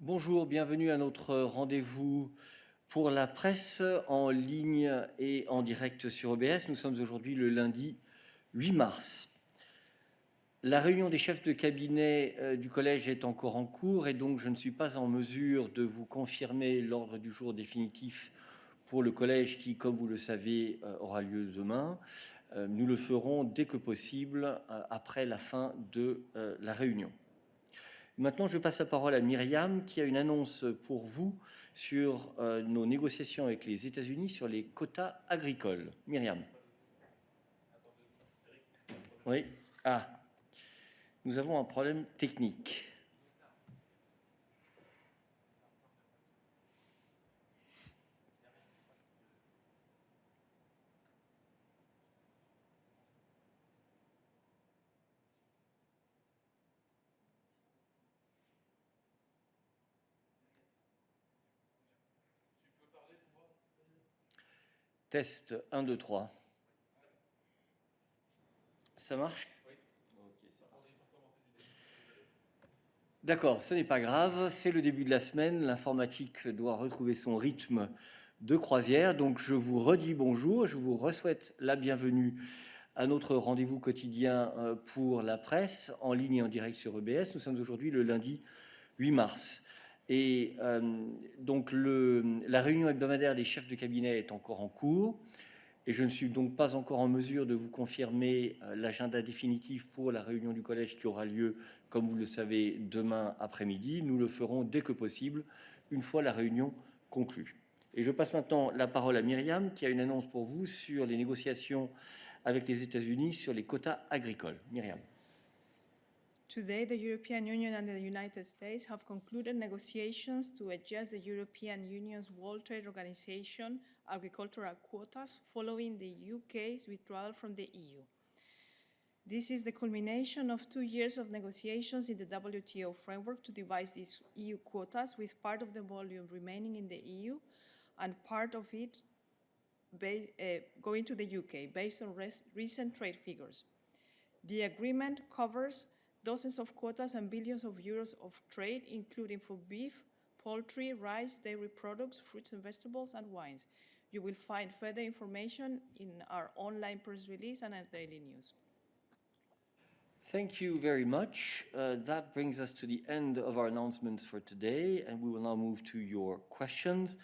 Bonjour, bienvenue à notre rendez-vous pour la presse en ligne et en direct sur EBS. Nous sommes aujourd'hui le lundi 8 mars. La réunion des chefs de cabinet du collège est encore en cours et donc je ne suis pas en mesure de vous confirmer l'ordre du jour définitif pour le collège qui, comme vous le savez, aura lieu demain. Nous le ferons dès que possible après la fin de la réunion. Maintenant, je passe la parole à Myriam qui a une annonce pour vous sur nos négociations avec les États-Unis sur les quotas agricoles. Myriam. Oui. Ah, nous avons un problème technique. Test 1, 2, 3. Ça marche? D'accord, ce n'est pas grave, c'est le début de la semaine, l'informatique doit retrouver son rythme de croisière, donc je vous redis bonjour, je vous souhaite la bienvenue à notre rendez-vous quotidien pour la presse en ligne et en direct sur EBS. Nous sommes aujourd'hui le lundi 8 mars. Et donc la réunion hebdomadaire des chefs de cabinet est encore en cours. Et je ne suis donc pas encore en mesure de vous confirmer l'agenda définitif pour la réunion du collège qui aura lieu, comme vous le savez, demain après-midi. Nous le ferons dès que possible, une fois la réunion conclue. Et je passe maintenant la parole à Myriam, qui a une annonce pour vous sur les négociations avec les États-Unis sur les quotas agricoles. Myriam. Today, the European Union and the United States have concluded negotiations to adjust the European Union's World Trade Organization agricultural quotas following the UK's withdrawal from the EU. This is the culmination of 2 years of negotiations in the WTO framework to devise these EU quotas, with part of the volume remaining in the EU and part of it going to the UK based on recent trade figures. The agreement covers dozens of quotas and billions of euros of trade, including for beef, poultry, rice, dairy products, fruits and vegetables, and wines. You will find further information in our online press release and our daily news. Thank you very much. That brings us to the end of our announcements for today, and we will now move to your questions.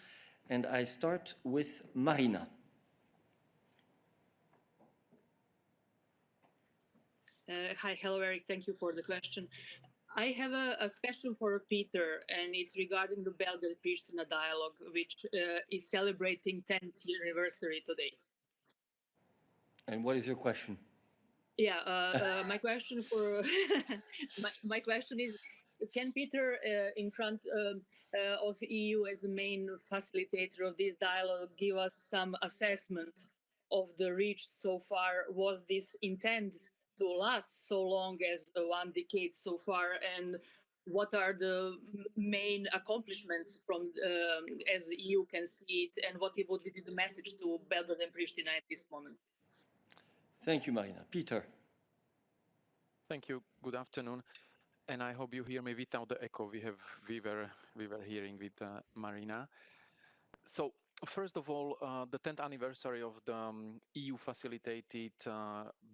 And I start with Marina. Hi, hello, Eric. Thank you for the question. I have a question for Peter, and it's regarding the Belgrade-Pristina dialogue, which is celebrating 10th anniversary today. And what is your question? Yeah, my question for my question is: can Peter, in front of EU as the main facilitator of this dialogue, give us some assessment of the reach so far? Was this intent to last so long as 1 decade so far, and what are the main accomplishments from as EU can see it, and what would be the message to Belgrade and Pristina at this moment? Thank you, Marina. Peter. Thank you. Good afternoon, and I hope you hear me without the echo we were hearing with Marina. So first of all, the 10th anniversary of the EU facilitated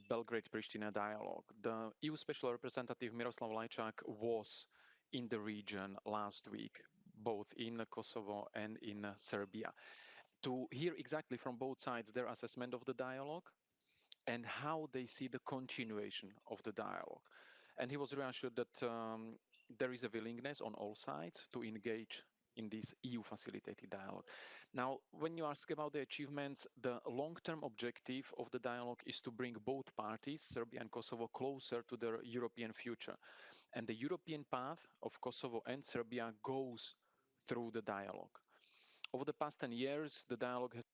Belgrade-Pristina dialogue. The EU Special Representative Miroslav Lajčák was in the region last week, both in Kosovo and in Serbia, to hear exactly from both sides their assessment of the dialogue and how they see the continuation of the dialogue. And he was reassured that there is a willingness on all sides to engage in this EU-facilitated dialogue. Now, when you ask about the achievements, the long-term objective of the dialogue is to bring both parties, Serbia and Kosovo, closer to their European future. And the European path of Kosovo and Serbia goes through the dialogue. Over the past 10 years, the dialogue has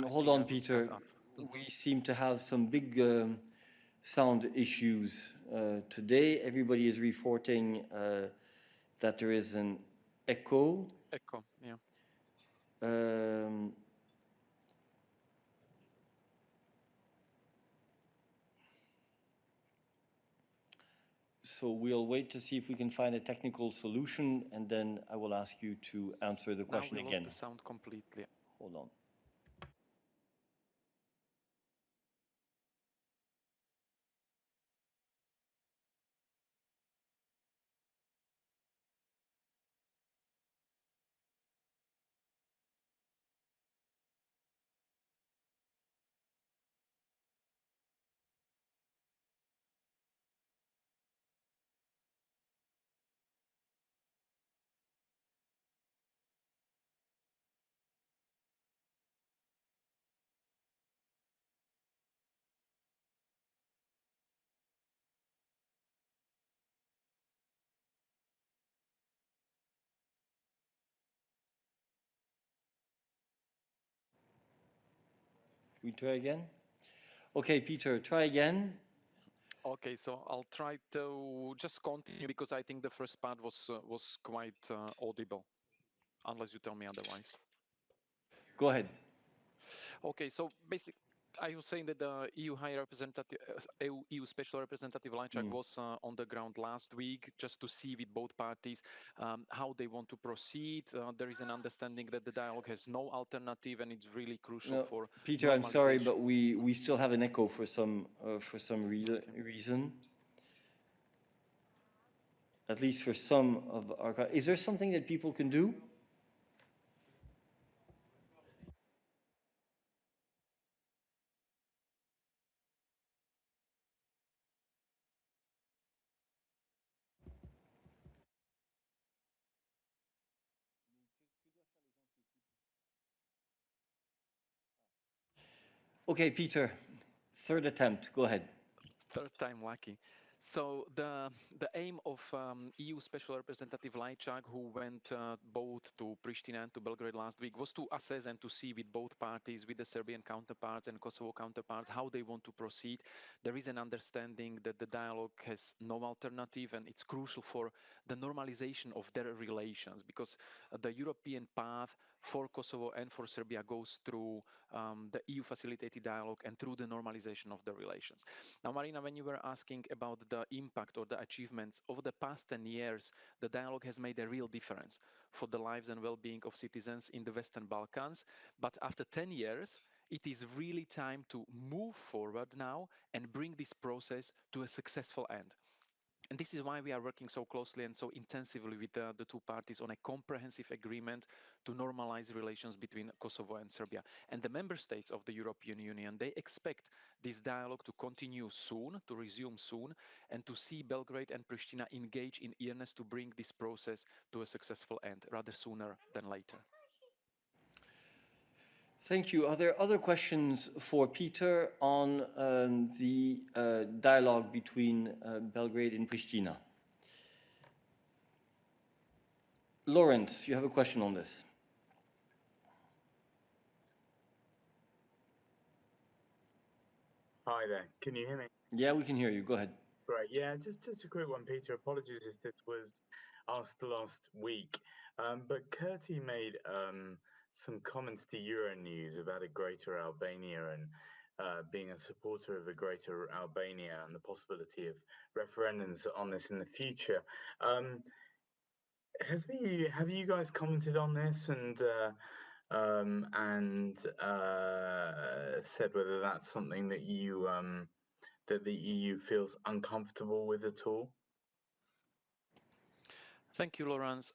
Hold on, Peter. We seem to have some big sound issues today. Everybody is reporting that there is an echo. Echo, yeah. So we'll wait to see if we can find a technical solution, and then I will ask you to answer the question now we again. lost the sound completely. Hold on. We try again? Okay, Peter, try again. Okay, so I'll try to just continue because I think the first part was quite audible, unless you tell me otherwise. Go ahead. Okay, so basically, I was saying that the EU High Representative, EU Special Representative Lajčák was on the ground last week just to see with both parties how they want to proceed. There is an understanding that the dialogue has no alternative, and it's really crucial for Peter, I'm sorry, normalization. but we still have an echo for some reason. At least for some of our. Is there something that people can do? Okay, Peter, third attempt. Go ahead. Third time lucky. So the aim of EU Special Representative Lajčák, who went both to Pristina and to Belgrade last week, was to assess and to see with both parties, with the Serbian counterparts and Kosovo counterparts, how they want to proceed. There is an understanding that the dialogue has no alternative, and it's crucial for the normalization of their relations, because the European path for Kosovo and for Serbia goes through the EU facilitated dialogue and through the normalization of the relations. Now, Marina, when you were asking about the impact or the achievements over the past 10 years, the dialogue has made a real difference for the lives and well-being of citizens in the Western Balkans. But after 10 years, it is really time to move forward now and bring this process to a successful end. And this is why we are working so closely and so intensively with the two parties on a comprehensive agreement to normalize relations between Kosovo and Serbia. And the member states of the European Union, they expect this dialogue to continue soon, to resume soon, and to see Belgrade and Pristina engage in earnest to bring this process to a successful end, rather sooner than later. Thank you. Are there other questions for Peter on the dialogue between Belgrade and Pristina? Lawrence, you have a question on this. Hi there. Can you hear me? Yeah, we can hear you. Go ahead. Right. Yeah, just a quick one, Peter. Apologies if this was asked last week. But Kurti made some comments to Euronews about a greater Albania and being a supporter of a greater Albania and the possibility of referendums on this in the future. Have you guys commented on this and said whether that's something that you that the EU feels uncomfortable with at all? Thank you, Lawrence.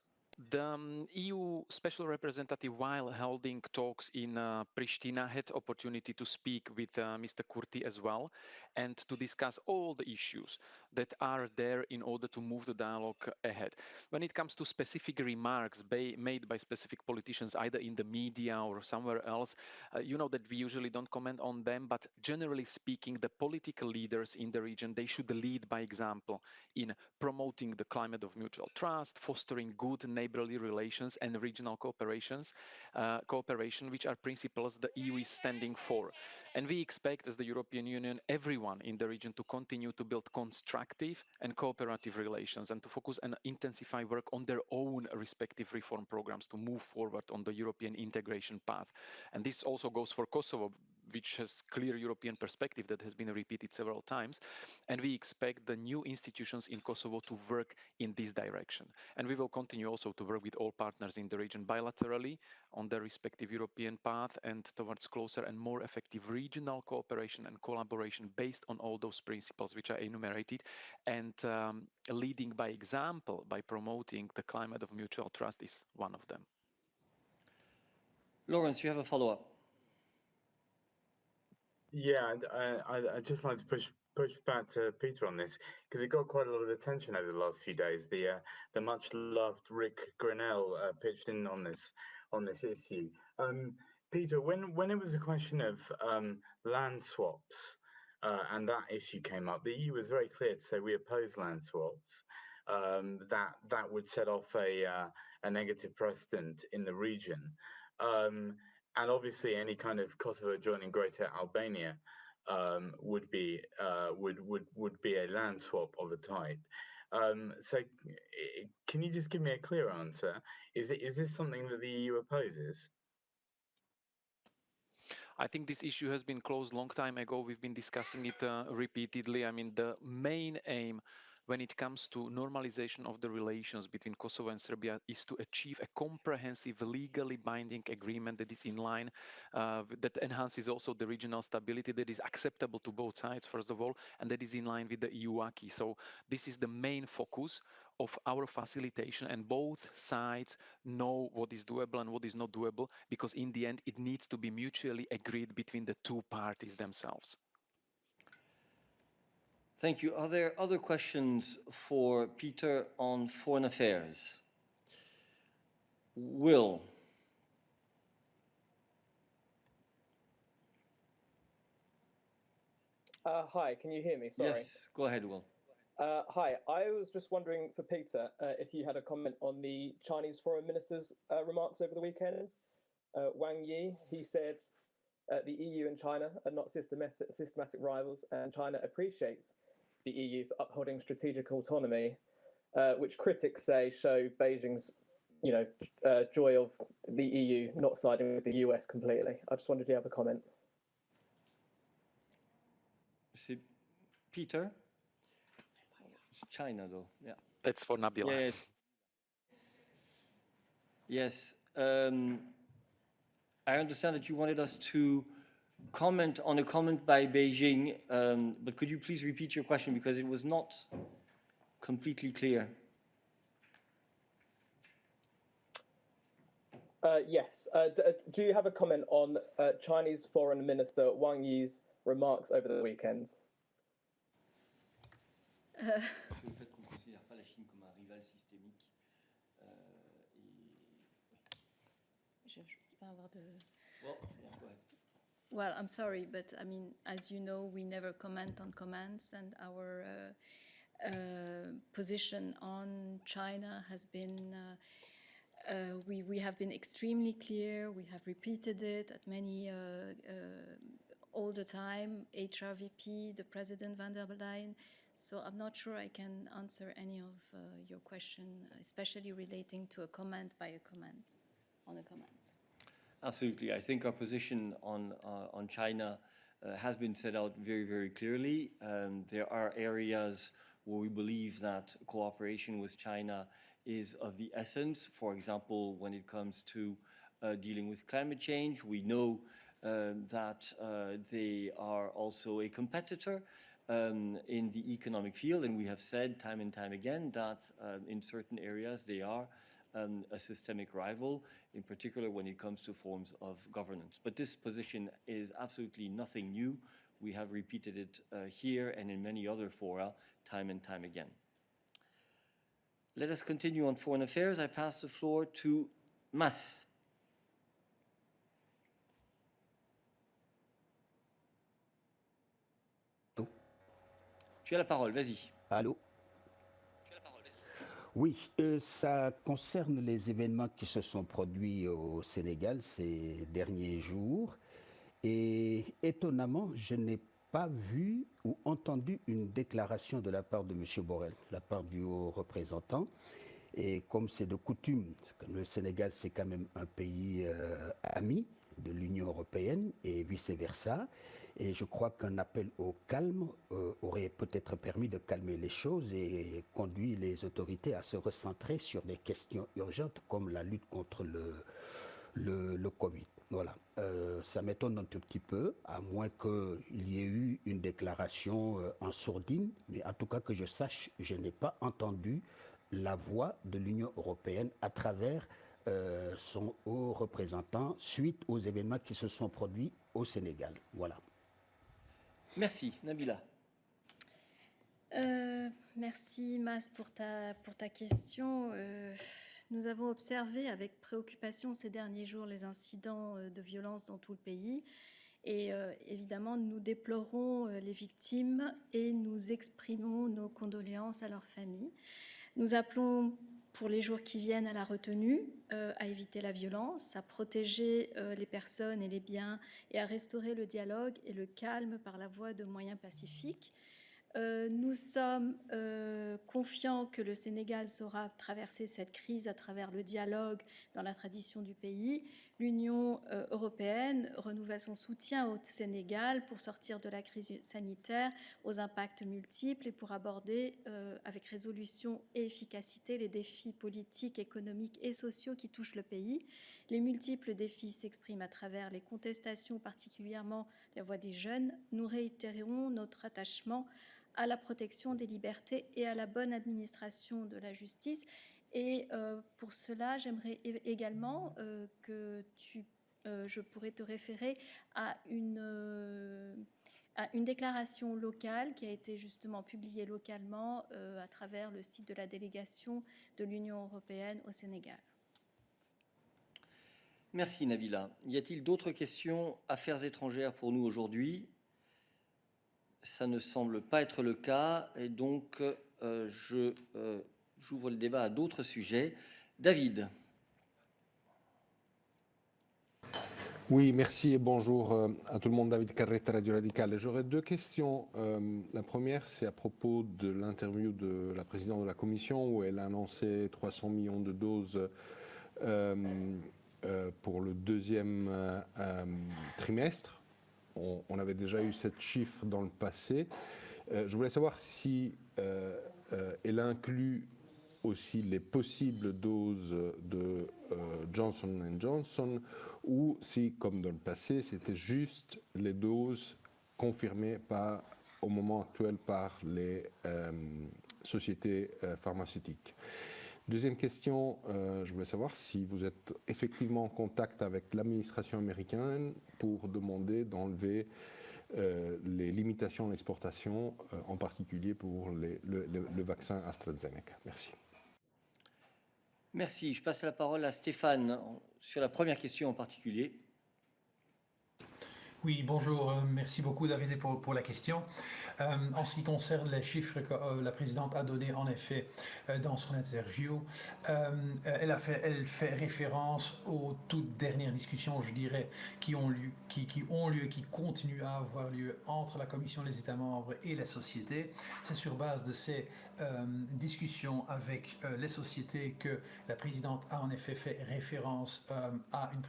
The EU Special Representative, while holding talks in Pristina, had opportunity to speak with Mr. Kurti as well, and to discuss all the issues that are there in order to move the dialogue ahead. When it comes to specific remarks made by specific politicians, either in the media or somewhere else, you know that we usually don't comment on them, but generally speaking, the political leaders in the region, they should lead by example in promoting the climate of mutual trust, fostering good neighborly relations and regional cooperation, which are principles the EU is standing for. And we expect, as the European Union, everyone in the region to continue to build constructive and cooperative relations and to focus and intensify work on their own respective reform programs to move forward on the European integration path. And this also goes for Kosovo. which has clear European perspective that has been repeated several times. And we expect the new institutions in Kosovo to work in this direction. And we will continue also to work with all partners in the region bilaterally on their respective European path and towards closer and more effective regional cooperation and collaboration based on all those principles which are enumerated, and leading by example by promoting the climate of mutual trust is one of them. Lawrence, you have a follow-up. Yeah, I'd just like to push back to Peter on this because it got quite a lot of attention over the last few days. The much loved Rick Grinnell pitched in on this issue. Peter, when it was a question of land swaps and that issue came up, the EU was very clear to say we oppose land swaps. That would set off a negative precedent in the region. And obviously, any kind of Kosovo joining Greater Albania would be a land swap of a type. So, can you just give me a clear answer? Is this something that the EU opposes? I think this issue has been closed long time ago. We've been discussing it repeatedly. I mean, the main aim when it comes to normalization of the relations between Kosovo and Serbia is to achieve a comprehensive, legally binding agreement that is in line, that enhances also the regional stability, that is acceptable to both sides, first of all, and that is in line with the EU acquis. So this is the main focus of our facilitation, and both sides know what is doable and what is not doable, because in the end, it needs to be mutually agreed between the two parties themselves. Thank you. Are there other questions for Peter on foreign affairs? Will? Hi, can you hear me? Sorry. Yes, go ahead, Will. Hi, I was just wondering for Peter if you had a comment on the Chinese foreign minister's remarks over the weekend. Wang Yi, he said the EU and China are not systematic rivals, and China appreciates the EU for upholding strategic autonomy, which critics say show Beijing's, joy of the EU not siding with the US completely. I just wondered if you have a comment. C'est Peter? It's China, though. Yeah. That's for Nabila. Yeah. Yes. I understand that you wanted us to comment on a comment by Beijing, but could you please repeat your question because it was not completely clear? Yes. Do you have a comment on Chinese Foreign Minister Wang Yi's remarks over the weekend? Well, I'm sorry, but I mean, as you know, we never comment on comments, and our position on China has been, we have been extremely clear. We have repeated it at many, all the time, HRVP, the President van der Leyen. So I'm not sure I can answer any of your question, especially relating to a comment by a comment, on a comment. Absolutely. I think our position on China has been set out very, very clearly. There are areas where we believe that cooperation with China is of the essence. For example, when it comes to dealing with climate change, we know that they are also a competitor in the economic field, and we have said time and time again that in certain areas they are a systemic rival, in particular when it comes to forms of governance. But this position is absolutely nothing new. We have repeated it here and in many other fora time and time again. Let us continue on foreign affairs. I pass the floor to Mas. Tu as la parole, vas-y. Allô? Oui, ça concerne les événements qui se sont produits au Sénégal ces derniers jours. Et étonnamment, je n'ai pas vu ou entendu une déclaration de la part de M. Borrell, de la part du haut représentant. Et comme c'est de coutume, le Sénégal c'est quand même un pays ami de l'Union européenne et vice-versa. Et je crois qu'un appel au calme aurait peut-être permis de calmer les choses et conduit les autorités à se recentrer sur des questions urgentes comme la lutte contre le Covid. Voilà. Ça m'étonne un tout petit peu, à moins qu'il y ait eu une déclaration en sourdine, mais en tout cas que je sache, je n'ai pas entendu la voix de l'Union européenne à travers son haut représentant suite aux événements qui se sont produits au Sénégal. Voilà. Merci, Nabila. Merci Mas pour ta question. Nous avons observé avec préoccupation ces derniers jours les incidents de violence dans tout le pays et évidemment nous déplorons les victimes et nous exprimons nos condoléances à leurs familles. Nous appelons pour les jours qui viennent à la retenue, à éviter la violence, à protéger les personnes et les biens et à restaurer le dialogue et le calme par la voie de moyens pacifiques. Nous sommes confiants que le Sénégal saura traverser cette crise à travers le dialogue dans la tradition du pays. L'Union européenne renouvelle son soutien au Sénégal pour sortir de la crise sanitaire aux impacts multiples et pour aborder avec résolution et efficacité les défis politiques, économiques et sociaux qui touchent le pays. Les multiples défis s'expriment à travers les contestations, particulièrement la voix des jeunes. Nous réitérons notre attachement à la protection des libertés et à la bonne administration de la justice. Et pour cela, j'aimerais également que je pourrais te référer à une déclaration locale qui a été justement publiée localement à travers le site de la délégation de l'Union européenne au Sénégal. Merci Nabila. Y a-t-il d'autres questions affaires étrangères pour nous aujourd'hui ? Ça ne semble pas être le cas et donc j'ouvre le débat à d'autres sujets. David. Oui, merci et bonjour à tout le monde. David Carretta, Radio Radicale. J'aurais deux questions. La première, c'est à propos de l'interview de la présidente de la Commission où elle a annoncé 300 millions de doses pour le deuxième trimestre. On avait déjà eu cette chiffre dans le passé. Je voulais savoir si elle inclut aussi les possibles doses de Johnson & Johnson ou si, comme dans le passé, c'était juste les doses confirmées au moment actuel par les sociétés pharmaceutiques. Deuxième question, je voulais savoir si vous êtes effectivement en contact avec l'administration américaine pour demander d'enlever les limitations à l'exportation, en particulier pour le vaccin AstraZeneca. Merci. Merci. Je passe la parole à Stéphane sur la première question en particulier. Oui, bonjour. Merci beaucoup, David, pour la question. En ce qui concerne les chiffres que la présidente a donnés, en effet, dans son interview, elle fait référence aux toutes dernières discussions, je dirais, qui ont lieu, qui continuent à avoir lieu entre la Commission, les États membres et les sociétés. C'est sur base de ces discussions avec les sociétés que la présidente a en effet fait référence à une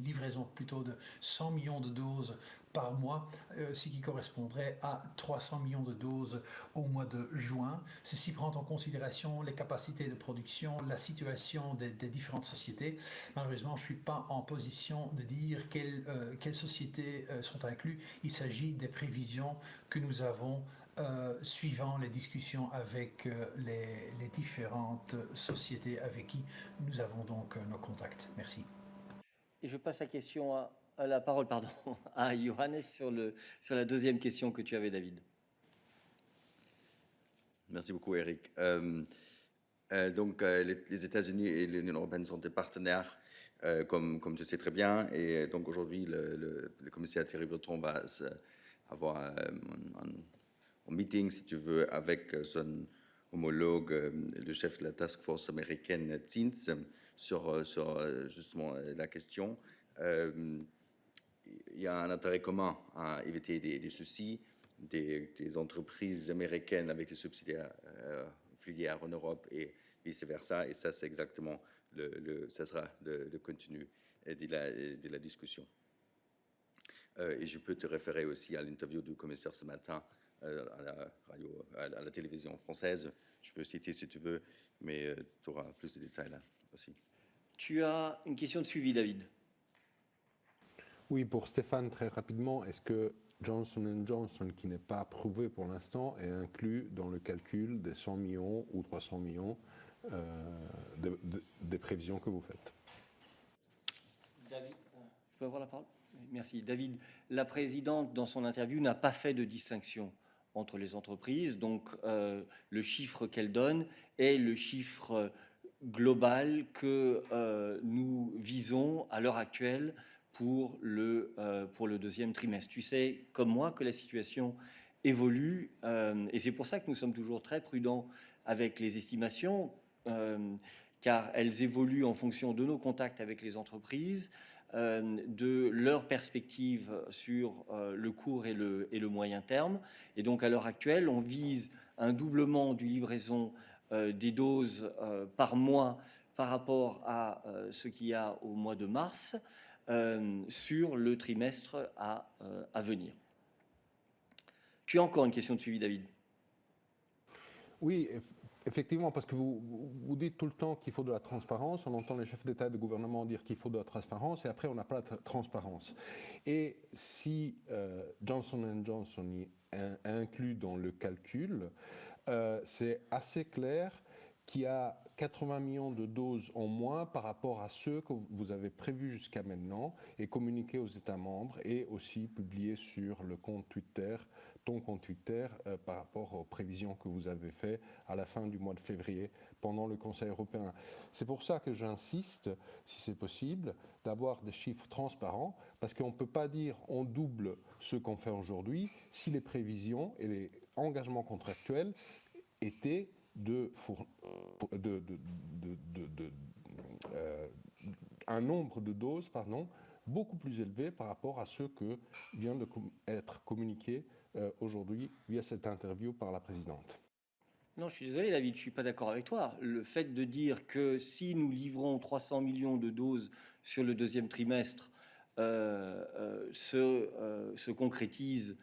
livraison plutôt de 100 millions de doses par mois, ce qui correspondrait à 300 millions de doses au mois de juin. Ceci prend en considération les capacités de production, la situation des différentes sociétés. Malheureusement, je ne suis pas en position de dire quelles sociétés sont incluses. Il s'agit des prévisions que nous avons suivant les discussions avec les différentes sociétés avec qui nous avons donc nos contacts. Merci. Et je passe la parole à Johannes sur la deuxième question que tu avais, David. Merci beaucoup, Eric. Donc, les États-Unis et l'Union européenne sont des partenaires, comme tu sais très bien. Et donc, aujourd'hui, le commissaire Thierry Breton va avoir un meeting, si tu veux, avec son homologue, le chef de la task force américaine, Zins, sur justement la question. Il y a un intérêt commun à éviter des soucis des entreprises américaines avec des subsidiaires filières en Europe et vice-versa. Et ça, c'est exactement ça sera le contenu de la discussion. Et je peux te référer aussi à l'interview du commissaire ce matin à la télévision française. Je peux citer si tu veux, mais tu auras plus de détails là aussi. Tu as une question de suivi, David? Oui, pour Stéphane, très rapidement, est-ce que Johnson & Johnson, qui n'est pas approuvé pour l'instant, est inclus dans le calcul des 100 millions ou 300 millions des prévisions que vous faites? David, je peux avoir la parole? Merci. David, la présidente, dans son interview, n'a pas fait de distinction entre les entreprises. Donc, le chiffre qu'elle donne est le chiffre global que nous visons à l'heure actuelle pour le deuxième trimestre. Tu sais, comme moi, que la situation évolue et c'est pour ça que nous sommes toujours très prudents avec les estimations, car elles évoluent en fonction de nos contacts avec les entreprises, de leurs perspectives sur le court et le moyen terme. Et donc, à l'heure actuelle, on vise un doublement du livraison des doses par mois par rapport à ce qu'il y a au mois de mars sur le trimestre à venir. Tu as encore une question de suivi, David? Oui, effectivement, parce que vous dites tout le temps qu'il faut de la transparence. On entend les chefs d'État et de gouvernement dire qu'il faut de la transparence et après on n'a pas la transparence. Et si Johnson & Johnson est inclus dans le calcul, c'est assez clair qu'il y a 80 millions de doses en moins par rapport à ceux que vous avez prévus jusqu'à maintenant et communiqués aux États membres et aussi publiés sur le compte Twitter, ton compte Twitter, par rapport aux prévisions que vous avez faites à la fin du mois de février pendant le Conseil européen. C'est pour ça que j'insiste, si c'est possible, d'avoir des chiffres transparents, parce qu'on ne peut pas dire on double ce qu'on fait aujourd'hui si les prévisions et les engagements contractuels étaient un nombre de doses beaucoup plus élevé par rapport à ceux que vient d'être communiqués aujourd'hui via cette interview par la présidente. Non, je suis désolé, David, je ne suis pas d'accord avec toi. Le fait de dire que si nous livrons 300 millions de doses sur le deuxième trimestre, se concrétise,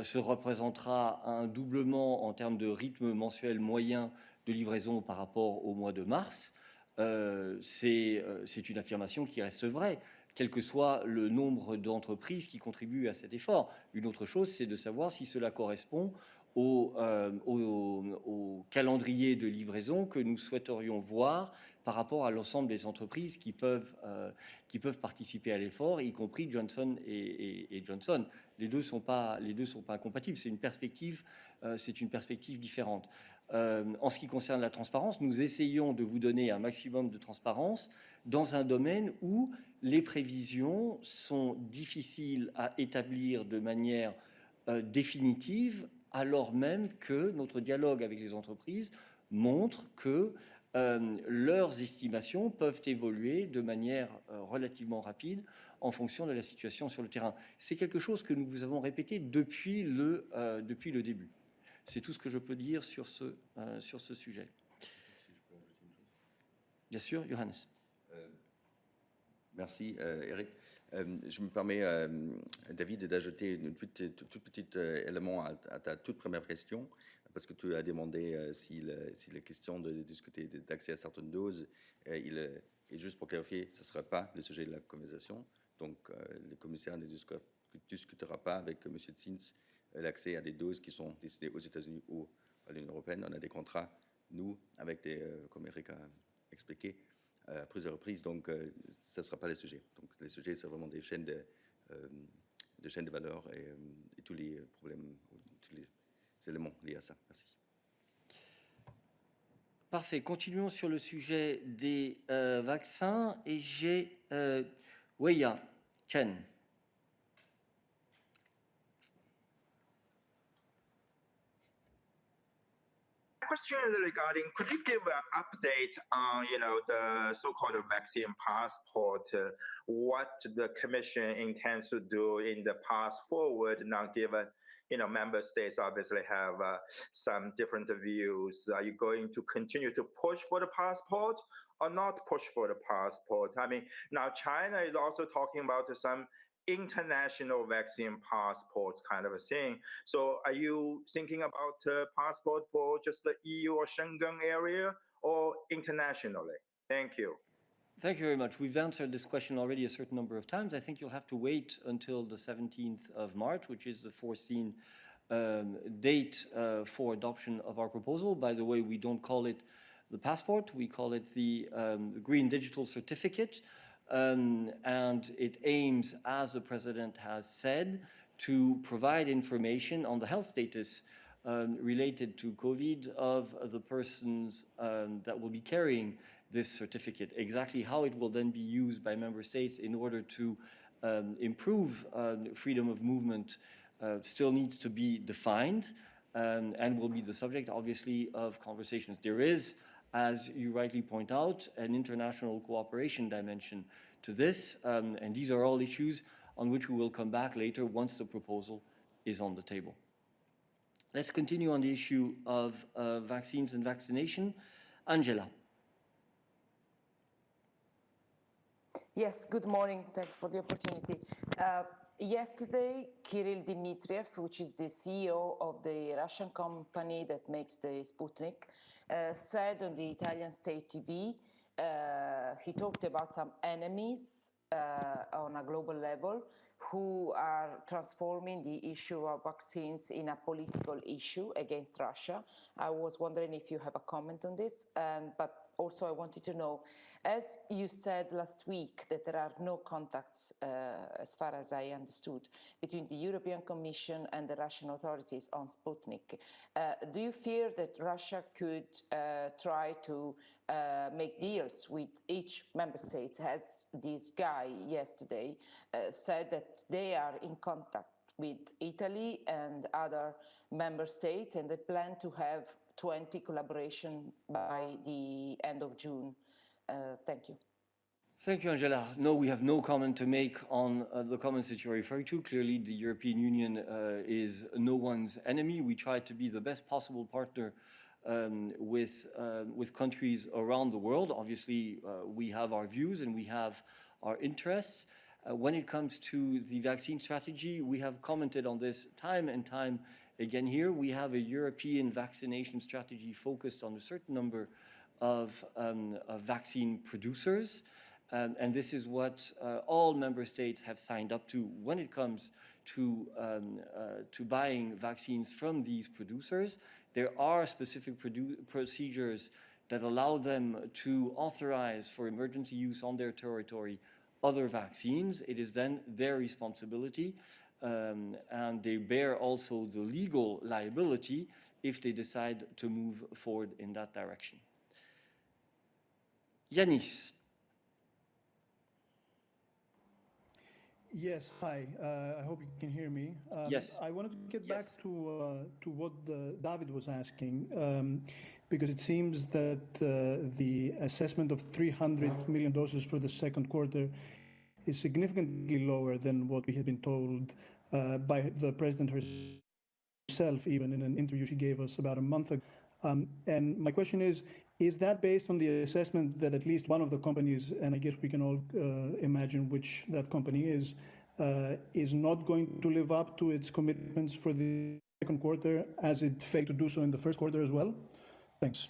se représentera un doublement en termes de rythme mensuel moyen de livraison par rapport au mois de mars, c'est une affirmation qui reste vraie, quel que soit le nombre d'entreprises qui contribuent à cet effort. Une autre chose, c'est de savoir si cela correspond au calendrier de livraison que nous souhaiterions voir par rapport à l'ensemble des entreprises qui peuvent participer à l'effort, y compris Johnson et Johnson. Les deux sont pas incompatibles. C'est une perspective différente. En ce qui concerne la transparence, nous essayons de vous donner un maximum de transparence dans un domaine où les prévisions sont difficiles à établir de manière définitive, alors même que notre dialogue avec les entreprises montre que leurs estimations peuvent évoluer de manière relativement rapide en fonction de la situation sur le terrain. C'est quelque chose que nous vous avons répété depuis le début. C'est tout ce que je peux dire sur ce sujet. Bien sûr, Johannes. Merci, Eric. Je me permets, David, d'ajouter un tout petit élément à ta toute première question, parce que tu as demandé si la question de discuter d'accès à certaines doses, et juste pour clarifier, ce ne sera pas le sujet de la conversation. Donc, le commissaire ne discutera pas avec M. Zins l'accès à des doses qui sont décidées aux États-Unis ou à l'Union européenne. On a des contrats, nous, avec comme Eric a expliqué, à plusieurs reprises, donc ça ne sera pas le sujet. Donc les sujets, c'est vraiment des chaînes de valeur et tous les problèmes, tous les éléments liés à ça. Merci. Parfait. Continuons sur le sujet des vaccins et j'ai Wei Chen. Question regarding, could you give an update on, the so-called vaccine passport, what the Commission intends to do in the path forward now given, member states obviously have some different views. Are you going to continue to push for the passport, or not push for the passport? I mean, now China is also talking about some international vaccine passports kind of a thing. So are you thinking about passport for just the EU or Schengen area or internationally? Thank you. Thank you very much. We've answered this question already a certain number of times. I think you'll have to wait until the 17th of March, which is the foreseen date for adoption of our proposal. By the way, we don't call it the passport, we call it the Green Digital Certificate. And it aims, as the President has said, to provide information on the health status related to COVID of the persons that will be carrying this certificate. Exactly how it will then be used by member states in order to improve freedom of movement still needs to be defined and will be the subject, obviously, of conversations. There is, as you rightly point out, an international cooperation dimension to this, and these are all issues on which we will come back later once the proposal is on the table. Let's continue on the issue of vaccines and vaccination. Angela. Yes, good morning. Thanks for the opportunity. Yesterday, Kirill Dmitriev, which is the CEO of the Russian company that makes the Sputnik, said on the Italian state TV, he talked about some enemies on a global level who are transforming the issue of vaccines in a political issue against Russia. I was wondering if you have a comment on this, but also I wanted to know, as you said last week, that there are no contacts, as far as I understood, between the European Commission and the Russian authorities on Sputnik. Do you fear that Russia could try to make deals with each member state, as this guy yesterday said that they are in contact with Italy and other member states, and they plan to have 20 collaboration by the end of June. Thank you. Thank you, Angela. No, we have no comment to make on the comments that you're referring to. Clearly, the European Union is no one's enemy. We try to be the best possible partner with countries around the world. Obviously, we have our views and we have our interests. When it comes to the vaccine strategy, we have commented on this time and time again here. We have a European vaccination strategy focused on a certain number of vaccine producers. And this is what all member states have signed up to when it comes to buying vaccines from these producers. There are specific procedures that allow them to authorize for emergency use on their territory other vaccines. It is then their responsibility, and they bear also the legal liability if they decide to move forward in that direction. Yanis. Yes, hi. I hope you can hear me. Yes. I wanted to get back to what David was asking, because it seems that the assessment of 300 million doses for the second quarter is significantly lower than what we had been told by the President herself, even in an interview she gave us about a month ago. And my question is that based on the assessment that at least one of the companies, and I guess we can all imagine which that company is not going to live up to its commitments for the second quarter as it failed to do so in the first quarter as well? Thanks.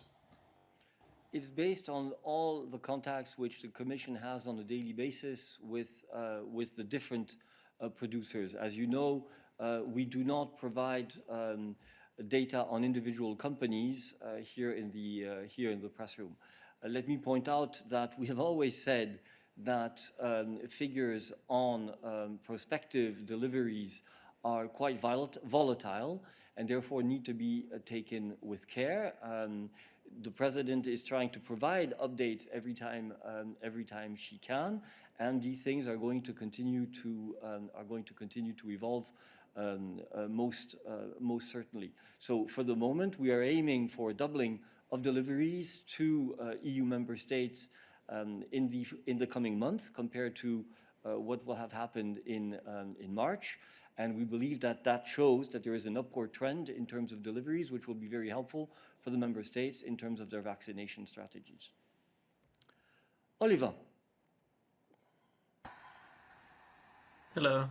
It's based on all the contacts which the Commission has on a daily basis with the different producers. As you know, we do not provide data on individual companies here in the press room. Let me point out that we have always said that figures on prospective deliveries are quite volatile and therefore need to be taken with care. The President is trying to provide updates every time she can, and these things are going to continue to evolve most certainly. So for the moment, we are aiming for a doubling of deliveries to EU member states in the coming months compared to what will have happened in March. And we believe that that shows that there is an upward trend in terms of deliveries, which will be very helpful for the member states in terms of their vaccination strategies. Oliver. Hello.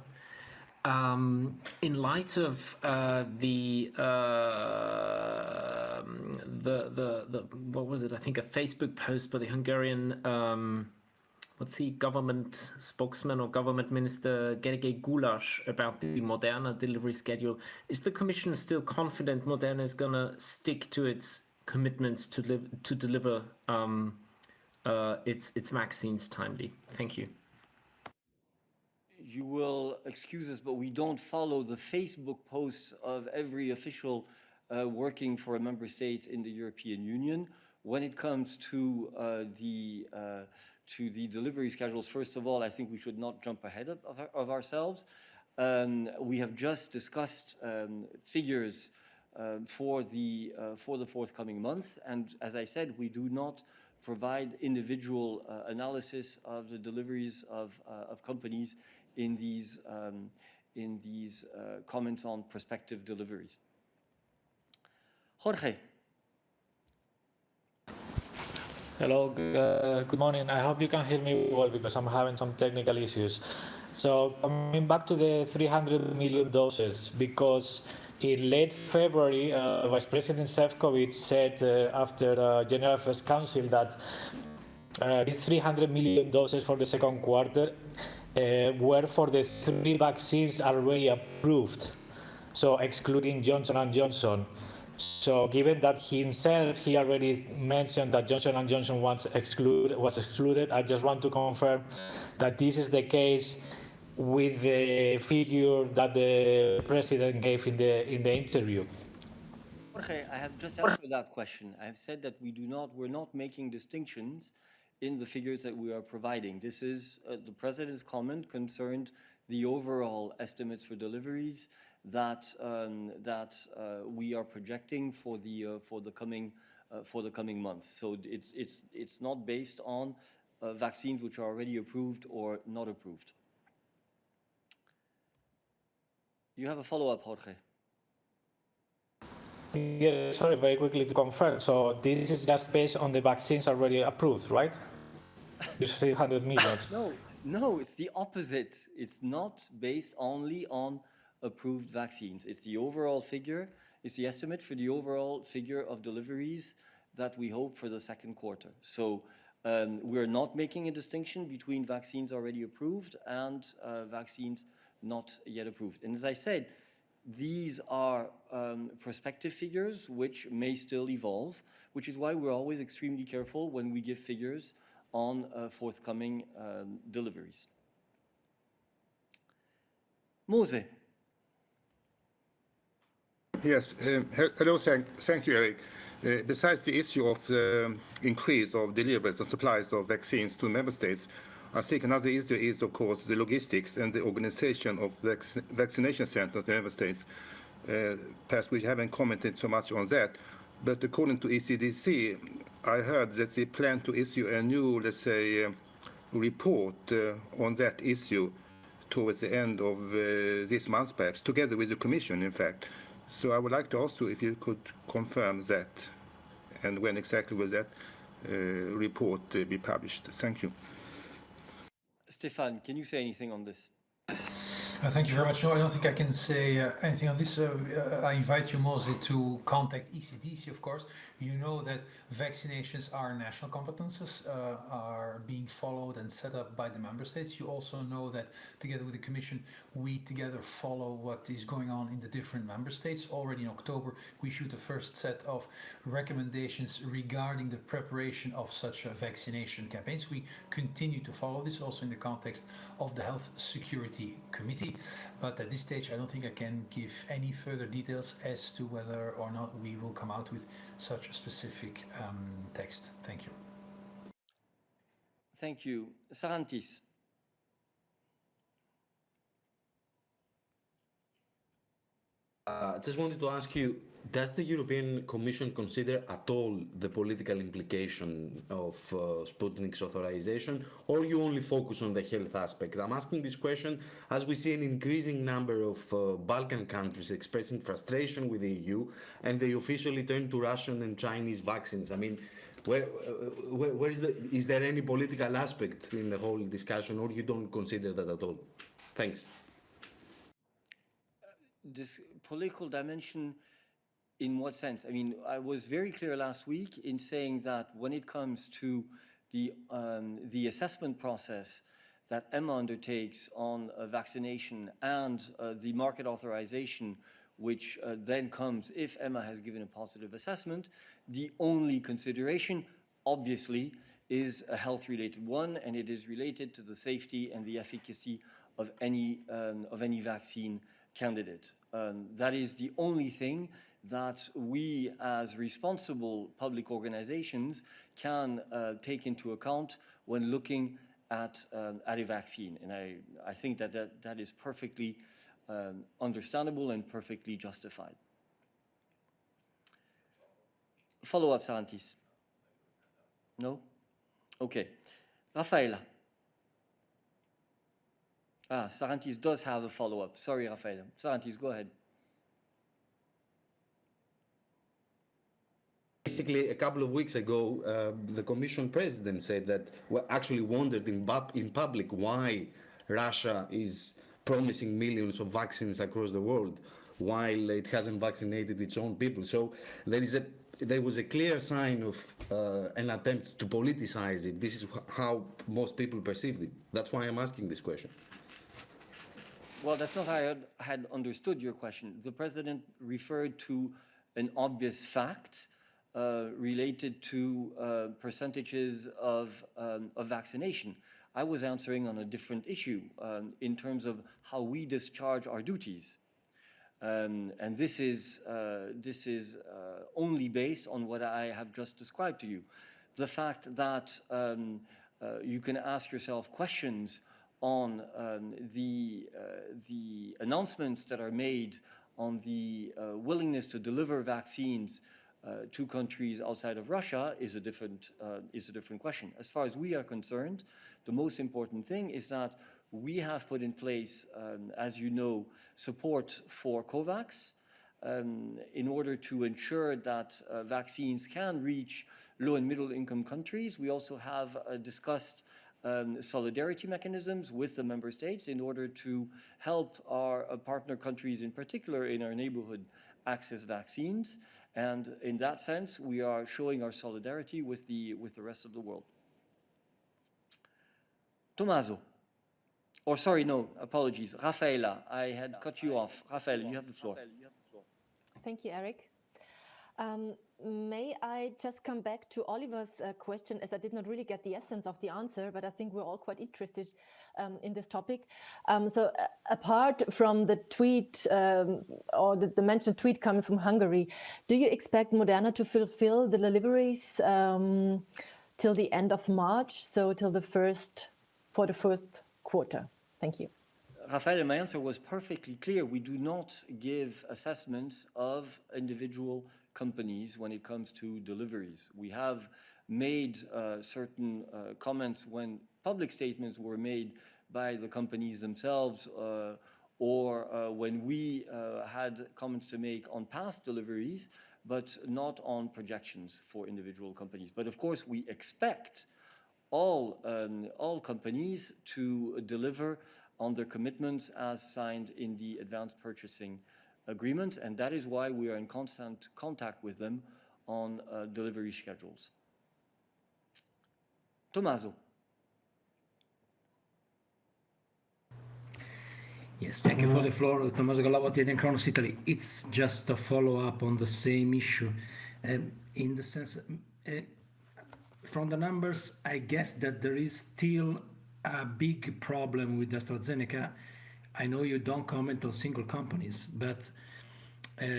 In light of the what was it? I think a Facebook post by the Hungarian government spokesman or government minister Gergely Gulyás about the Moderna delivery schedule. Is the Commission still confident Moderna is going to stick to its commitments to deliver its vaccines timely? Thank you. You will excuse us, but we don't follow the Facebook posts of every official working for a member state in the European Union. When it comes to the delivery schedules, first of all, I think we should not jump ahead of ourselves. We have just discussed figures for the forthcoming month, and as I said, we do not provide individual analysis of the deliveries of companies in these comments on prospective deliveries. Jorge. Hello, good morning. I hope you can hear me well because I'm having some technical issues. So coming back to the 300 million doses, because in late February, Vice President Šefčovič said after General Affairs Council that these 300 million doses for the second quarter were for the 3 vaccines already approved, so excluding Johnson & Johnson. So given that he already mentioned that Johnson & Johnson was excluded, I just want to confirm that this is the case with the figure that the president gave in the interview. Jorge, I have just answered that question. I have said that we're not making distinctions in the figures that we are providing. This is the president's comment concerned the overall estimates for deliveries that we are projecting for the coming months. So it's not based on vaccines which are already approved or not approved. You have a follow-up, Jorge. Yeah, sorry, very quickly to confirm. So this is just based on the vaccines already approved, right? This 300 million. No, it's the opposite. It's not based only on approved vaccines. It's the overall figure. It's the estimate for the overall figure of deliveries that we hope for the second quarter. So we're not making a distinction between vaccines already approved and vaccines not yet approved. And as I said, these are prospective figures which may still evolve, which is why we're always extremely careful when we give figures on forthcoming deliveries. Mose. Yes, hello, thank you, Eric. Besides the issue of the increase of deliveries and supplies of vaccines to member states, I think another issue is, of course, the logistics and the organization of vaccination centers in member states. Perhaps we haven't commented so much on that, but according to ECDC, I heard that they plan to issue a new, let's say, report on that issue towards the end of this month, perhaps, together with the Commission, in fact. So I would like to ask you if you could confirm that, and when exactly will that report be published. Thank you. Stefan, can you say anything on this? Thank you very much. No, I don't think I can say anything on this. I invite you, Mose, to contact ECDC, of course. You know that vaccinations are national competences, are being followed and set up by the member states. You also know that together with the Commission, we together follow what is going on in the different member states. Already in October, we issued the first set of recommendations regarding the preparation of such vaccination campaigns. We continue to follow this also in the context of the Health Security Committee. But at this stage, I don't think I can give any further details as to whether or not we will come out with such a specific text. Thank you. Thank you. Sarantis. Just wanted to ask you, does the European Commission consider at all the political implication of Sputnik's authorization, or you only focus on the health aspect? I'm asking this question as we see an increasing number of Balkan countries expressing frustration with the EU, and they officially turn to Russian and Chinese vaccines. I mean, Where is there any political aspect in the whole discussion, or you don't consider that at all? Thanks. This political dimension, in what sense? I mean, I was very clear last week in saying that when it comes to the assessment process that EMA undertakes on vaccination and the market authorization, which then comes if EMA has given a positive assessment, the only consideration, obviously, is a health-related one, and it is related to the safety and the efficacy of any vaccine candidate. That is the only thing that we, as responsible public organizations, can take into account when looking at a vaccine. And I think that is perfectly understandable and perfectly justified. Follow-up, Sarantis? No? Okay. Rafaela. Sarantis does have a follow-up. Sorry, Rafaela. Sarantis, go ahead. Basically, a couple of weeks ago, the Commission President said that, well, actually wondered in public why Russia is promising millions of vaccines across the world while it hasn't vaccinated its own people. So there was a clear sign of an attempt to politicize it. This is how most people perceived it. That's why I'm asking this question. Well, that's not how I had understood your question. The President referred to an obvious fact related to percentages of vaccination. I was answering on a different issue in terms of how we discharge our duties. And this is only based on what I have just described to you. The fact that you can ask yourself questions on the announcements that are made on the willingness to deliver vaccines to countries outside of Russia is a different question. As far as we are concerned, the most important thing is that we have put in place, as you know, support for COVAX in order to ensure that vaccines can reach low and middle income countries. We also have discussed solidarity mechanisms with the member states in order to help our partner countries, in particular in our neighborhood, access vaccines. And in that sense, we are showing our solidarity with the rest of the world. Tommaso. Or sorry, no, apologies. Rafaela, I had cut you off. Rafaela, you have the floor. Thank you, Eric. May I just come back to Oliver's question, as I did not really get the essence of the answer, but I think we're all quite interested in this topic. So apart from the tweet or the mentioned tweet coming from Hungary, do you expect Moderna to fulfill the deliveries till the end of March, so till for the first quarter? Thank you. Rafael, my answer was perfectly clear. We do not give assessments of individual companies when it comes to deliveries. We have made certain comments when public statements were made by the companies themselves or when we had comments to make on past deliveries, but not on projections for individual companies. But of course, we expect all companies to deliver on their commitments as signed in the advanced purchasing agreement, and that is why we are in constant contact with them on delivery schedules. Tommaso. Yes, thank you for the floor. Tommaso Gallavotti, in Kronos, Italy. It's just a follow-up on the same issue. In the sense, from the numbers, I guess that there is still a big problem with AstraZeneca. I know you don't comment on single companies, but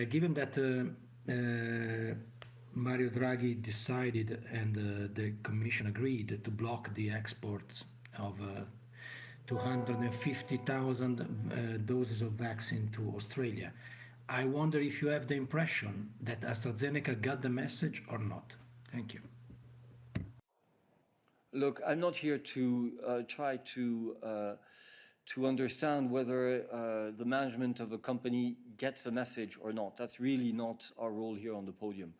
given that Mario Draghi decided and the Commission agreed to block the exports of 250,000 doses of vaccine to Australia, I wonder if you have the impression that AstraZeneca got the message or not. Thank you. Look, I'm not here to try to understand whether the management of a company gets a message or not. That's really not our role here on the podium.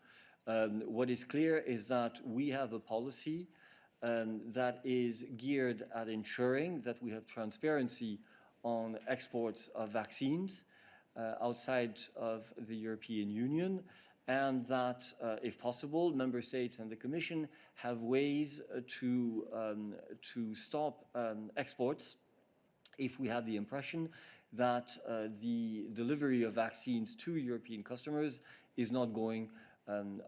What is clear is that we have a policy that is geared at ensuring that we have transparency on exports of vaccines outside of the European Union, and that, if possible, member states and the Commission have ways to stop exports if we have the impression that the delivery of vaccines to European customers is not going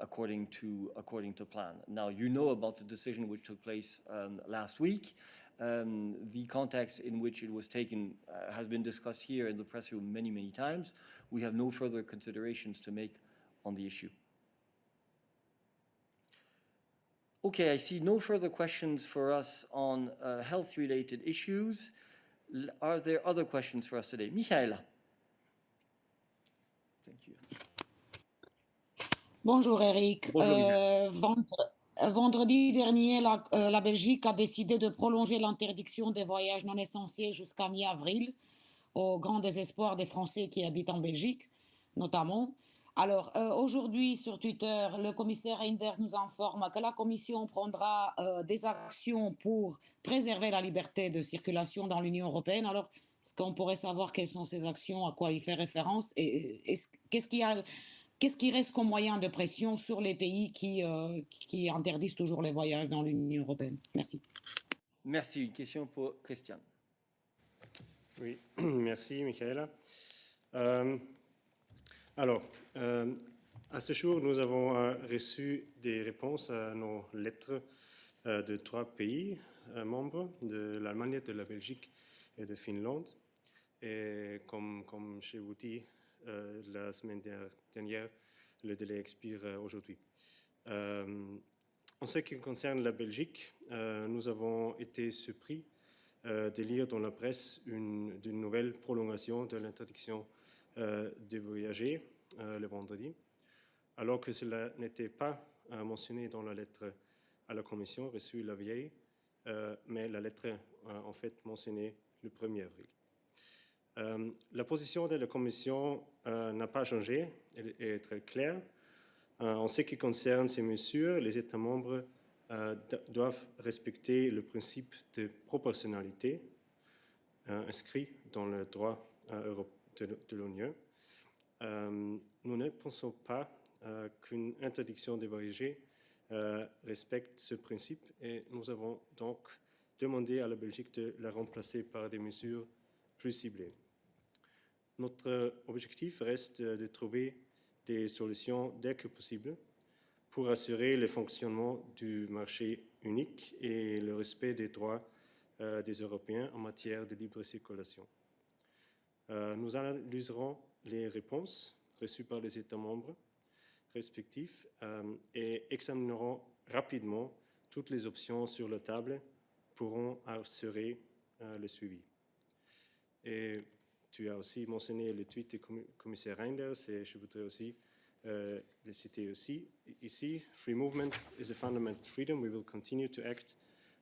according to plan. Now, you know about the decision which took place last week. The context in which it was taken has been discussed here in the press room many, many times. We have no further considerations to make on the issue. Okay, I see no further questions for us on health-related issues. Are there other questions for us today? Michaela. Thank you. Bonjour Eric. Bonjour. Vendredi dernier, la Belgique a décidé de prolonger l'interdiction des voyages non essentiels jusqu'à mi-avril, au grand désespoir des Français qui habitent en Belgique, notamment. Alors, aujourd'hui, sur Twitter, le commissaire Reinders nous informe que la Commission prendra des actions pour préserver la liberté de circulation dans l'Union européenne. Alors, est-ce qu'on pourrait savoir quelles sont ces actions, à quoi il fait référence, et qu'est-ce qui reste comme moyen de pression sur les pays qui interdisent toujours les voyages dans l'Union européenne? Merci. Merci. Une question pour Christian. Oui, merci Michaela. Alors, à ce jour, nous avons reçu des réponses à nos lettres de 3 pays membres, de l'Allemagne, de la Belgique et de Finlande. Et comme je vous dis, la semaine dernière, le délai expire aujourd'hui. En ce qui concerne la Belgique, nous avons été surpris de lire dans la presse d'une nouvelle prolongation de l'interdiction de voyager le vendredi, alors que cela n'était pas mentionné dans la lettre à la Commission reçue la veille, mais la lettre en fait mentionnait le 1er avril. La position de la Commission n'a pas changé, elle est très claire. En ce qui concerne ces mesures, les États membres doivent respecter le principe de proportionnalité inscrit dans le droit de l'Union. Nous ne pensons pas qu'une interdiction de voyager respecte ce principe et nous avons donc demandé à la Belgique de la remplacer par des mesures plus ciblées. Notre objectif reste de trouver des solutions dès que possible pour assurer le fonctionnement du marché unique et le respect des droits des Européens en matière de libre circulation. Nous analyserons les réponses reçues par les États membres respectifs et examinerons rapidement toutes les options sur la table pour assurer le suivi. Et tu as aussi mentionné le tweet du commissaire Reinders et je voudrais aussi le citer aussi ici. Free movement is a fundamental freedom. We will continue to act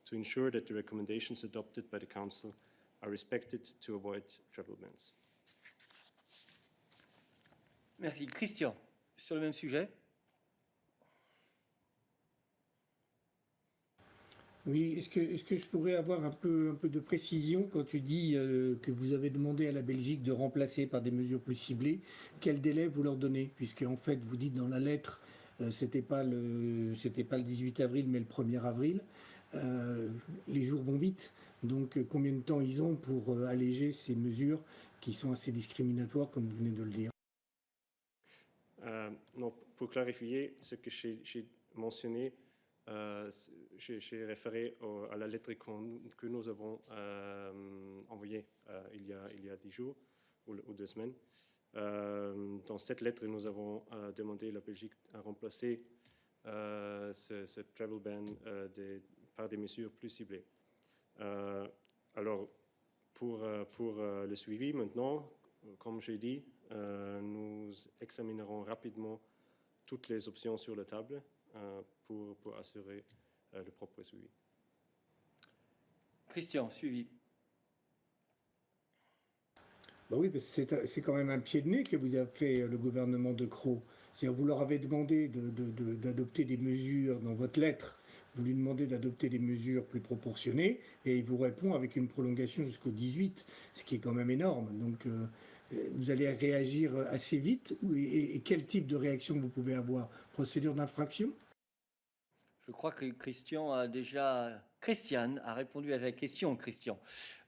to ensure that the recommendations adopted by the Council are respected to avoid travel bans. Merci. Christian, sur le même sujet. Oui, est-ce que je pourrais avoir un peu de précision quand tu dis que vous avez demandé à la Belgique de remplacer par des mesures plus ciblées? Quel délai vous leur donnez? Puisque en fait, vous dites dans la lettre, c'était pas le 18 avril, mais le 1er avril. Les jours vont vite, donc combien de temps ils ont pour alléger ces mesures qui sont assez discriminatoires, comme vous venez de le dire? Non, pour clarifier ce que j'ai mentionné, j'ai référé à la lettre que nous avons envoyée il y a 10 jours ou 2 semaines. Dans cette lettre, nous avons demandé à la Belgique à remplacer ce travel ban par des mesures plus ciblées. Alors, pour le suivi maintenant, comme j'ai dit, nous examinerons rapidement toutes les options sur la table pour assurer le propre suivi. Christian, suivi. Bah oui, parce que c'est quand même un pied de nez que vous avez fait le gouvernement de Croo. C'est-à-dire vous leur avez demandé d'adopter des mesures dans votre lettre. Vous lui demandez d'adopter des mesures plus proportionnées et il vous répond avec une prolongation jusqu'au 18, ce qui est quand même énorme. Donc vous allez réagir assez vite et quel type de réaction vous pouvez avoir? Procédure d'infraction? Je crois que Christiane a répondu à la question, Christian,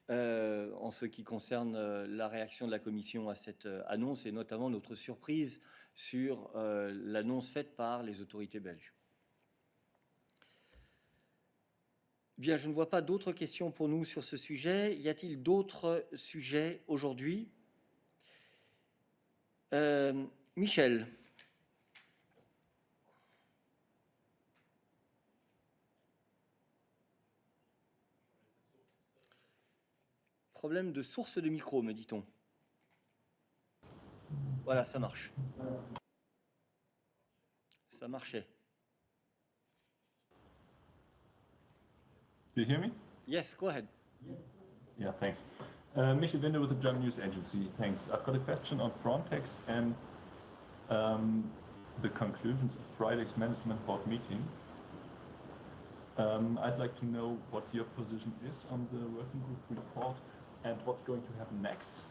en ce qui concerne la réaction de la Commission à cette annonce et notamment notre surprise sur l'annonce faite par les autorités belges. Bien, je ne vois pas d'autres questions pour nous sur ce sujet. Y a-t-il d'autres sujets aujourd'hui? Michel. Problème de source de micro, me dit-on. Voilà, ça marche. Ça marchait. Do you hear me? Yes, go ahead. Yeah, thanks. Michael Wende with the German News Agency. Thanks. I've got a question on Frontex and the conclusions of Friday's management board meeting. I'd like to know what your position is on the working group report and what's going to happen next.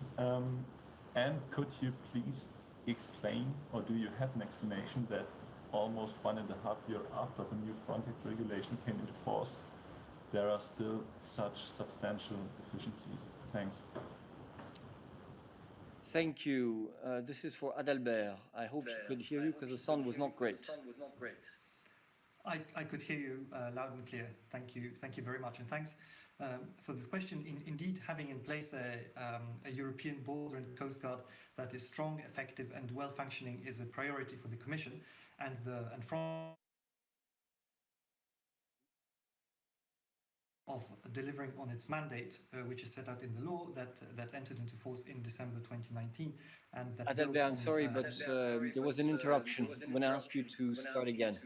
And could you please explain, or do you have an explanation that almost 1.5 years after the new Frontex regulation came into force, there are still such substantial deficiencies? Thanks. Thank you. This is for Adalbert. I hope he could hear you because the sound was not great. I could hear you loud and clear. Thank you very much, and thanks for this question. Indeed, having in place a European border and coast guard that is strong, effective, and well-functioning is a priority for the Commission, and from of delivering on its mandate, which is set out in the law that entered into force in December 2019. And that Adalbert, I'm sorry, but there was an interruption. I'm going to ask you to start again.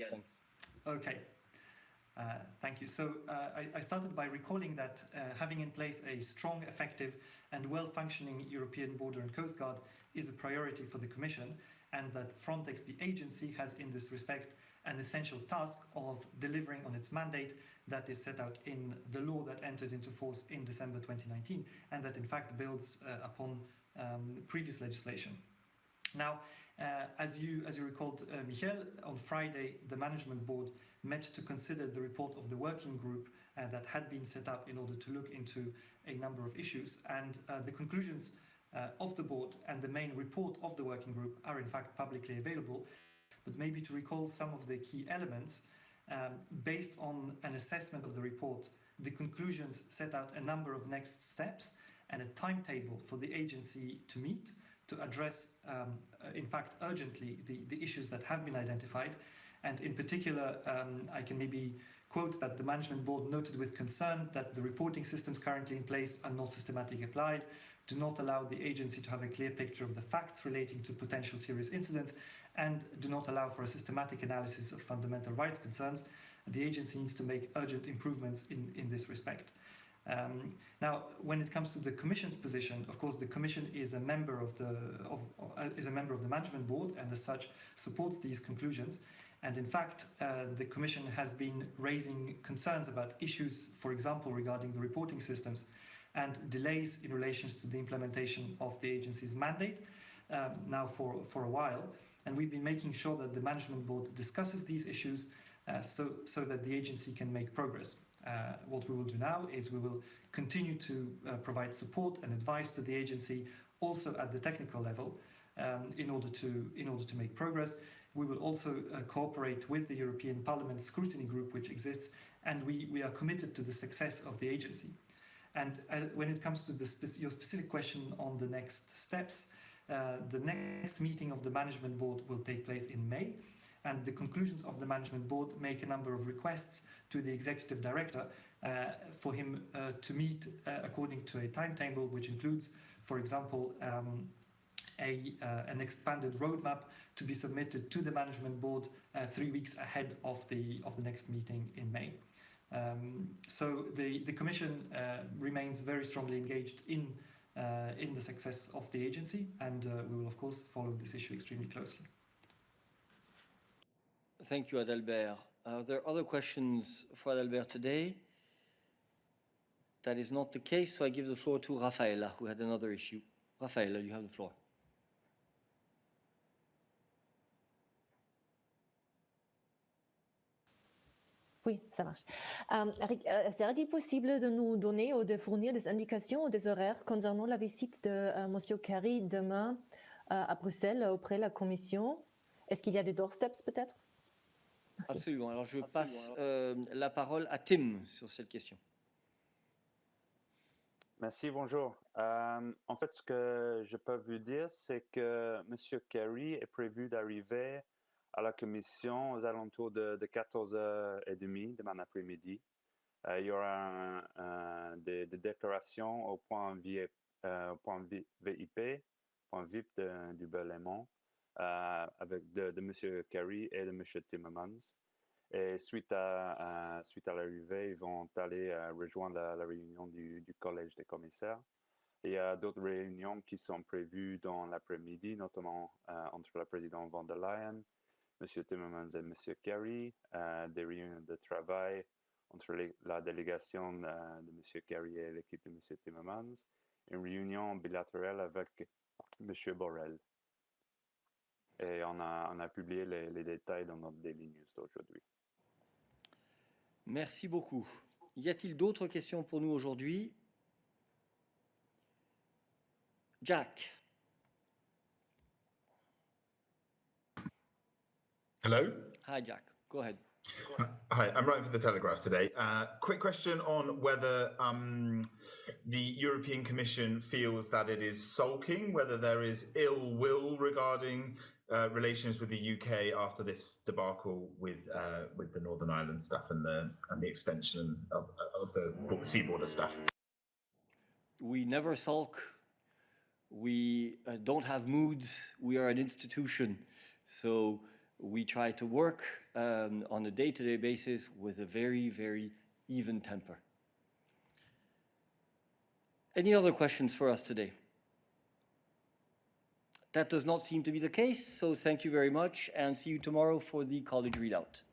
Thanks. Okay. Thank you. So I started by recalling that having in place a strong, effective, and well-functioning European Border and Coast Guard is a priority for the Commission, and that Frontex, the agency, has in this respect an essential task of delivering on its mandate that is set out in the law that entered into force in December 2019, and that in fact builds upon previous legislation. Now, as you recalled, Michel, on Friday, the Management Board met to consider the report of the working group that had been set up in order to look into a number of issues, and the conclusions of the board and the main report of the working group are in fact publicly available. But maybe to recall some of the key elements, based on an assessment of the report, the conclusions set out a number of next steps and a timetable for the agency to meet to address, in fact, urgently the issues that have been identified. And in particular, I can maybe quote that the Management Board noted with concern that the reporting systems currently in place are not systematically applied, do not allow the agency to have a clear picture of the facts relating to potential serious incidents, and do not allow for a systematic analysis of fundamental rights concerns. The agency needs to make urgent improvements in this respect. Now, when it comes to the Commission's position, of course, the Commission is a member of the Management Board, and as such supports these conclusions. And in fact, the Commission has been raising concerns about issues, for example, regarding the reporting systems and delays in relation to the implementation of the agency's mandate now for a while. And we've been making sure that the Management Board discusses these issues so that the agency can make progress. What we will do now is we will continue to provide support and advice to the agency, also at the technical level, in order to make progress. We will also cooperate with the European Parliament Scrutiny Group, which exists, and we are committed to the success of the agency. And when it comes to your specific question on the next steps, the next meeting of the Management Board will take place in May, and the conclusions of the Management Board make a number of requests to the Executive Director for him to meet according to a timetable, which includes, for example, an expanded roadmap to be submitted to the Management Board 3 weeks ahead of the next meeting in May. So the Commission remains very strongly engaged in in the success of the agency, and we will of course follow this issue extremely closely. Thank you, Adalbert. Are there other questions for Adalbert today? That is not the case, so I give the floor to Rafaela, who had another issue. Rafaela, you have the floor. Oui, ça marche. Serait-il possible de nous donner ou de fournir des indications ou des horaires concernant la visite de M. Kerry demain à Bruxelles auprès de la Commission? Est-ce qu'il y a des doorsteps peut-être? Merci. Absolument. Alors je passe la parole à Tim sur cette question. Merci, bonjour. En fait, ce que je peux vous dire, c'est que M. Kerry est prévu d'arriver à la commission aux alentours de 14h30 demain après-midi. Il y aura des déclarations au point VIP, point VIP du Parlement, avec de M. Kerry et de M. Timmermans. Et suite à l'arrivée, ils vont aller rejoindre la réunion du collège des commissaires. Il y a d'autres réunions qui sont prévues dans l'après-midi, notamment entre la présidente von der Leyen, M. Timmermans et M. Kerry, des réunions de travail entre la délégation de M. Kerry et l'équipe de M. Timmermans, une réunion bilatérale avec M. Borrell. Et on a publié les détails dans notre Daily News d'aujourd'hui. Merci beaucoup. Y a-t-il d'autres questions pour nous aujourd'hui? Jack. Hello. Hi, Jack. Go ahead. Hi, I'm writing for The Telegraph today. Quick question on whether the European Commission feels that it is sulking, whether there is ill will regarding relations with the UK after this debacle with the Northern Ireland stuff and the extension of the sea border stuff. We never sulk. We don't have moods. We are an institution. So we try to work on a day-to-day basis with a very, very even temper. Any other questions for us today? That does not seem to be the case, so thank you very much and see you tomorrow for the college readout.